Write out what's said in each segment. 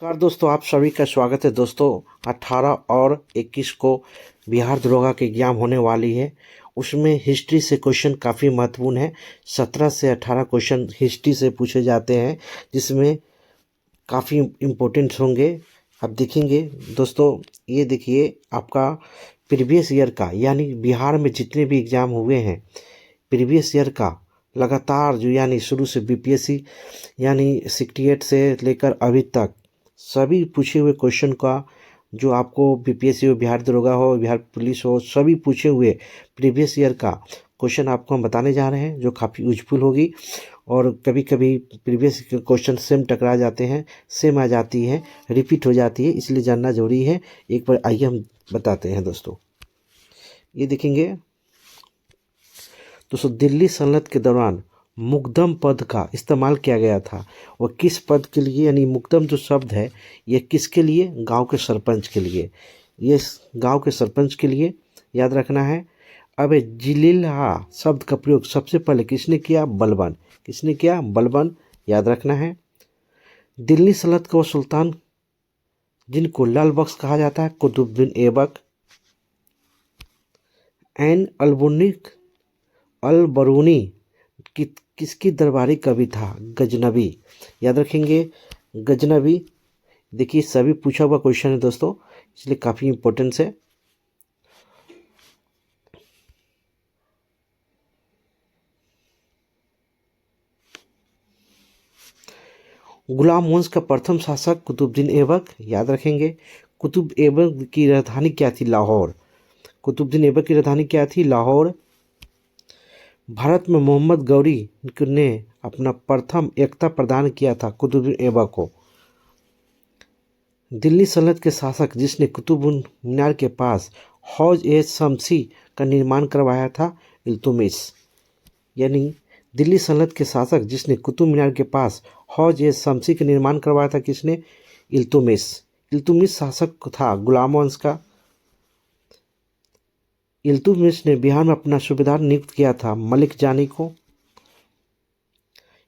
नमस्कार दोस्तों, आप सभी का स्वागत है। दोस्तों 18 और 21 को बिहार दरोगा की एग्जाम होने वाली है। उसमें हिस्ट्री से क्वेश्चन काफ़ी महत्वपूर्ण है। 17 से 18 क्वेश्चन हिस्ट्री से पूछे जाते हैं, जिसमें काफ़ी इम्पोर्टेंट होंगे। आप देखेंगे दोस्तों, ये देखिए आपका प्रीवियस ईयर का, यानी बिहार में जितने भी एग्ज़ाम हुए हैं प्रीवियस ईयर का लगातार, जो यानी शुरू से बीपीएससी यानी 68 से लेकर अभी तक सभी पूछे हुए क्वेश्चन का, जो आपको बीपीएससी हो, बिहार दरोगा हो, बिहार पुलिस हो, सभी पूछे हुए प्रीवियस ईयर का क्वेश्चन आपको हम बताने जा रहे हैं, जो काफ़ी यूजफुल होगी। और कभी कभी प्रीवियस क्वेश्चन सेम टकरा जाते हैं, सेम आ जाती है, रिपीट हो जाती है, इसलिए जानना जरूरी है। एक बार आइए हम बताते हैं दोस्तों। ये देखेंगे दोस्तों, दिल्ली सल्तनत के दौरान मुकदम पद का इस्तेमाल किया गया था। और किस पद के लिए, यानी मुकदम जो शब्द है ये किसके लिए? गांव के सरपंच के लिए। ये गांव के सरपंच के लिए याद रखना है। अब जिलिल्हा शब्द का प्रयोग सबसे पहले किसने किया? बलबन। किसने किया? बलबन, याद रखना है। दिल्ली सल्तनत का वो सुल्तान जिनको लाल बख्श कहा जाता है, कुतुबुद्दीन ऐबक। एन अल बरूनी किसकी दरबारी कवि था? गजनबी, याद रखेंगे, गजनबी। देखिए सभी पूछा हुआ क्वेश्चन है दोस्तों, इसलिए काफ़ी इम्पोर्टेंस है। गुलाम वंश का प्रथम शासक कुतुबुद्दीन ऐबक, याद रखेंगे। कुतुब ऐबक की राजधानी क्या थी? लाहौर। कुतुबुद्दीन ऐबक की राजधानी क्या थी? लाहौर। भारत में मोहम्मद गौरी ने अपना प्रथम एकता प्रदान किया था कुतुबुद्दीन ऐबक को। दिल्ली सल्तनत के शासक जिसने कुतुब मीनार के पास हौज ए शमसी का निर्माण करवाया था? इल्तुतमिश। यानी दिल्ली सल्तनत के शासक जिसने कुतुब मीनार के पास हौज ए शमसी का निर्माण करवाया था, किसने? इल्तुतमिश। इल्तुतमिश शासक था गुलाम वंश का। इल्तुतमिश ने बिहार में अपना सूबेदार नियुक्त किया था मलिक जानी को।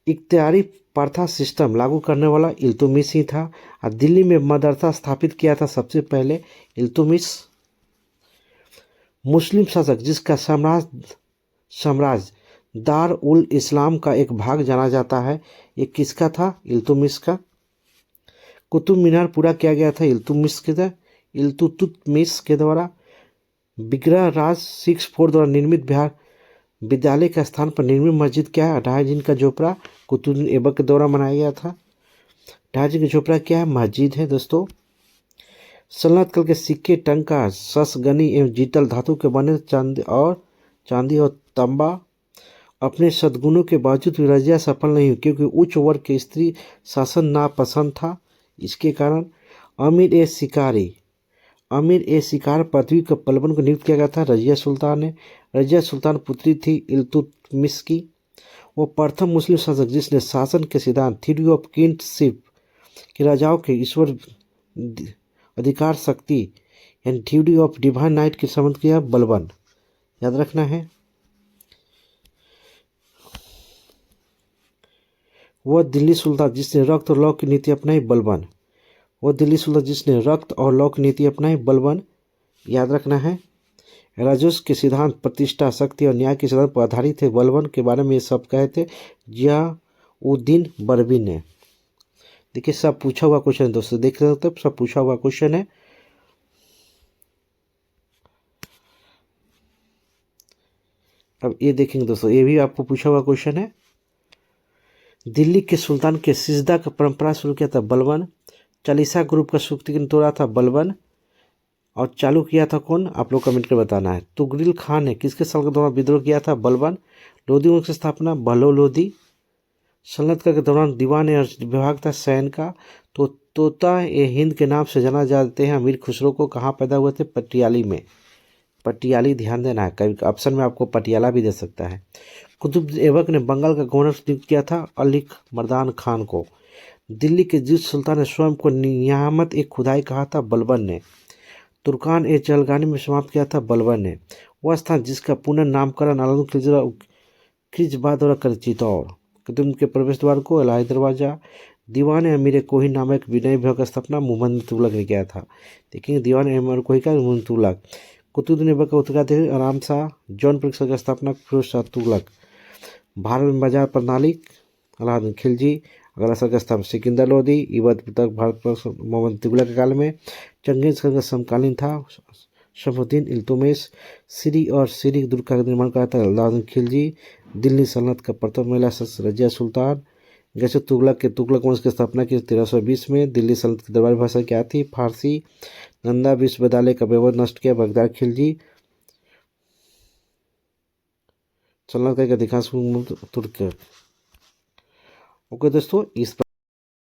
इख्तियारी प्रथा सिस्टम लागू करने वाला इल्तुतमिश ही था। और दिल्ली में मदरसा स्थापित किया था सबसे पहले इल्तुतमिश। मुस्लिम शासक जिसका साम्राज्य दार उल इस्लाम का एक भाग जाना जाता है, ये किसका था? इल्तुतमिश का। कुतुब मीनार पूरा किया गया था इल्तुतमिश के द्वारा। विग्रह राज 64 द्वारा निर्मित बिहार विद्यालय के स्थान पर निर्मित मस्जिद क्या है? ढाई दिन का झोपड़ा कुतुबुद्दीन ऐबक के द्वारा बनाया गया था। ढाई दिन का झोपड़ा क्या है? मस्जिद है दोस्तों। सल्तनत काल के सिक्के, टंका, ससगनी एवं जीतल धातु के बने, चांदी और तांबा। अपने सद्गुणों के बावजूद भी रजिया सफल नहीं हुई, क्योंकि उच्च वर्ग के स्त्री शासन नापसंद था। इसके कारण अमीर ए शिकार पदवी का बलबन को नियुक्त किया गया था रजिया सुल्तान ने। रजिया सुल्तान पुत्री थी इल्तुतमिश की। वो प्रथम मुस्लिम शासक जिसने शासन के सिद्धांत थ्योरी ऑफ किंगशिप के राजाओं के ईश्वर अधिकार शक्ति यानी थ्योरी ऑफ डिवाइन राइट के संबंध किया, बलबन, याद रखना है। वह दिल्ली सुल्तान जिसने रक्त और लौ की नीति अपनाई, बलबन। वह दिल्ली सुल्तान जिसने रक्त और लौ की नीति अपनाई, बलबन, याद रखना है। राजस्व के सिद्धांत प्रतिष्ठा, शक्ति और न्याय के सिद्धांत पर आधारित है, बलबन के बारे में ये सब कहे थे जियाउद्दीन बर्बी ने। देखिए सब पूछा हुआ क्वेश्चन है दोस्तों, देख सकते हो सब पूछा हुआ क्वेश्चन है। अब ये देखेंगे दोस्तों, ये भी आपको पूछा हुआ क्वेश्चन है। दिल्ली के सुल्तान के सिजदा का परंपरा शुरू किया था, बलबन। चालीसा ग्रुप का सूक्ति तोड़ा था, बलबन। और चालू किया था कौन? आप लोग कमेंट कर बताना है। तुगरिल खान ने किसके साल के दौरान विद्रोह किया था? बलबन। लोधी वंश की स्थापना, बहलो लोधी। सल्तनत के दौरान दीवान विभाग था सैन का। तो तोता ए हिंद के नाम से जाना जाते हैं अमीर खुसरो को। कहाँ पैदा हुए थे? पटियाली में। पटियाली, ध्यान देना है, कभी ऑप्शन में आपको पटियाला भी दे सकता है। कुतुबुद्दीन ऐबक ने बंगाल का गवर्नर नियुक्त किया था अलीक मर्दान खान को। दिल्ली के जिस सुल्तान ने स्वयं को नियामत ए खुदाई कहा था, बलबन ने। तुर्कान ए चहलगानी में समाप्त किया था, बलबन ने। वह स्थान जिसका पुनर्नामकरण अलाउद्दीन खिलजी द्वारा कर चित्तौड़। कुतुब के प्रवेश द्वार को इलाही दरवाजा। दीवान अमीर कोही नामक विनय विभाग का स्थापना मुहम्मद तुगलक ने किया था। देखेंगे दीवान अमीर कोही का मुहम्मद तुगलक। कुतुबुद्दीन ऐबक का उत्तराधिकारी आराम शाह। जौनपुर का स्थापना फिरोज शाह तुगलक। भारत में बाजार प्रणाली अलाउद्दीन खिलजी। अगला का स्थापना सिकंदर लोदी। इबत तक भारत पर मोहम्मद तुगलक के काल में। चंगेज खान का समकालीन था शफुद्दीन इल्तुतमिश। सीरी और सीरी दुर्ग का निर्माण करा था अलाउद्दीन खिलजी। दिल्ली सल्तनत का प्रथम महिला रजिया सुल्तान। जैसे तुगलक वंश की स्थापना की 1320 में। दिल्ली सल्तनत की दरबारी भाषा क्या थी? फारसी। नंदा विश्वविद्यालय का वैभव नष्ट किया बगदाद खिलजी। सल्तनत का अधिकांश तुर्क। ओके दोस्तों, इस